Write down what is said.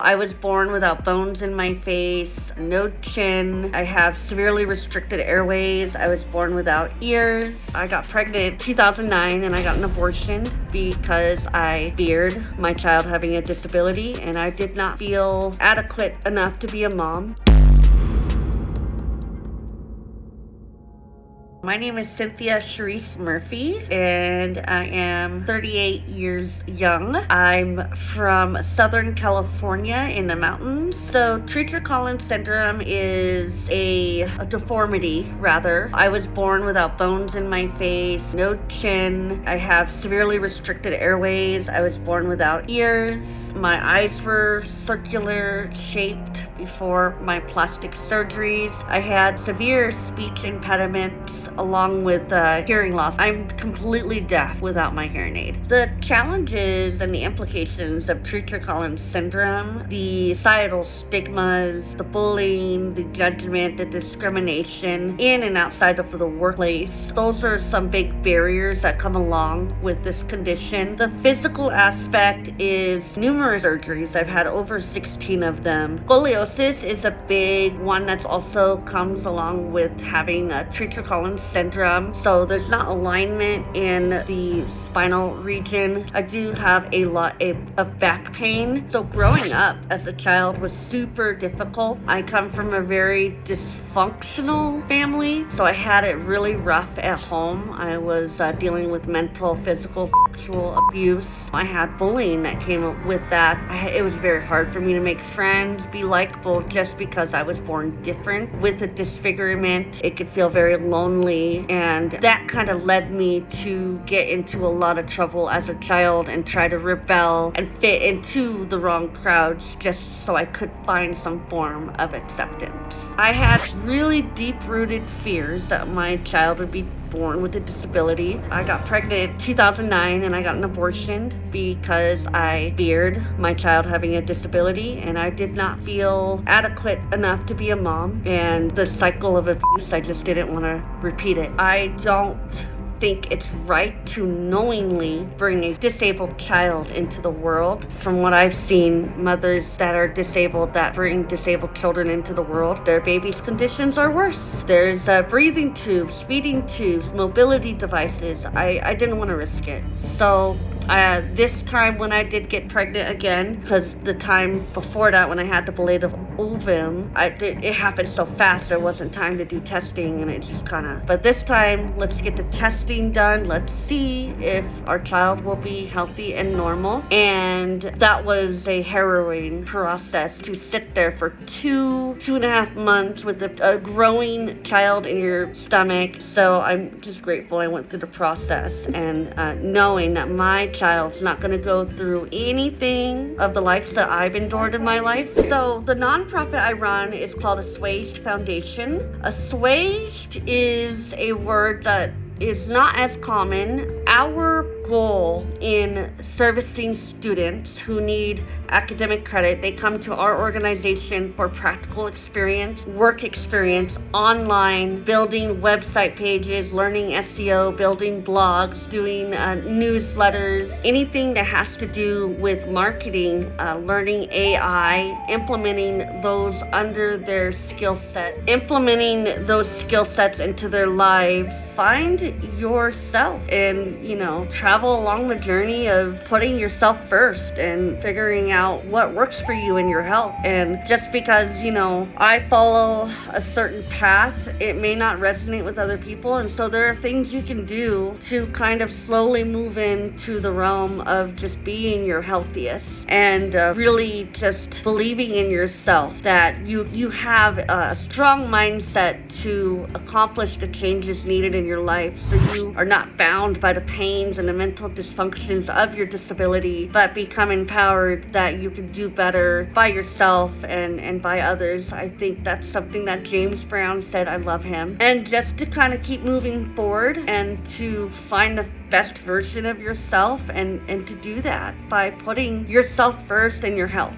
I was born without bones in my face, no chin. I have severely restricted airways. I was born without ears. I got pregnant in 2009 and I got an abortion because I feared my child having a disability and I did not feel adequate enough to be a mom. My name is Cynthia Cherise Murphy, and I am 38 years young. I'm from Southern California in the mountains. So Treacher Collins Syndrome is a deformity, rather. I was born without bones in my face, no chin. I have severely restricted airways. I was born without ears. My eyes were circular shaped before my plastic surgeries. I had severe speech impediments along with hearing loss. I'm completely deaf without my hearing aid. The challenges and the implications of Treacher Collins Syndrome, the societal stigmas, the bullying, the judgment, the discrimination in and outside of the workplace, those are some big barriers that come along with this condition. The physical aspect is numerous surgeries. I've had over 16 of them. Scoliosis is a big one that's also comes along with having a Treacher Collins syndrome. So there's not alignment in the spinal region. I do have a lot of back pain. So growing up as a child was super difficult. I come from a very dysfunctional family, so I had it really rough at home. I was dealing with mental, physical, sexual abuse. I had bullying that came with that. It was very hard for me to make friends, be likable, just because I was born different. With the disfigurement, it could feel very lonely, and that kind of led me to get into a lot of trouble as a child and try to rebel and fit into the wrong crowds just so I could find some form of acceptance. I had really deep-rooted fears that my child would be born with a disability. I got pregnant in 2009 and I got an abortion because I feared my child having a disability and I did not feel adequate enough to be a mom, and the cycle of abuse, I just didn't want to repeat it. I don't think it's right to knowingly bring a disabled child into the world. From what I've seen, mothers that are disabled that bring disabled children into the world, their babies' conditions are worse. There's breathing tubes, feeding tubes, mobility devices. I didn't want to risk it. So this time when I did get pregnant again, because the time before that when I had the blade of ovum, it happened so fast there wasn't time to do testing, and it just but this time, let's get the testing done. Let's see if our child will be healthy and normal. And that was a harrowing process to sit there for two and a half months with a growing child in your stomach. So I'm just grateful I went through the process, and knowing that my child's not going to go through anything of the life that I've endured in my life. So the nonprofit I run is called Assuaged Foundation. Assuaged is a word that is not as common. Our goal in servicing students who need academic credit, they come to our organization for practical experience, work experience, online, building website pages, learning SEO, building blogs, doing newsletters, anything that has to do with marketing, learning AI, implementing those under their skill set, implementing those skill sets into their lives. Find yourself and, travel along the journey of putting yourself first and figuring out what works for you and your health. And just because, I follow a certain path, it may not resonate with other people. And so there are things you can do to kind of slowly move into the realm of just being your healthiest and really just believing in yourself, that you have a strong mindset to accomplish the changes needed in your life, so you are not bound by the pains and the mental dysfunctions of your disability, but become empowered that you can do better by yourself and by others. I think that's something that James Brown said. I love him. And just to kind of keep moving forward and to find the best version of yourself, and to do that by putting yourself first and your health.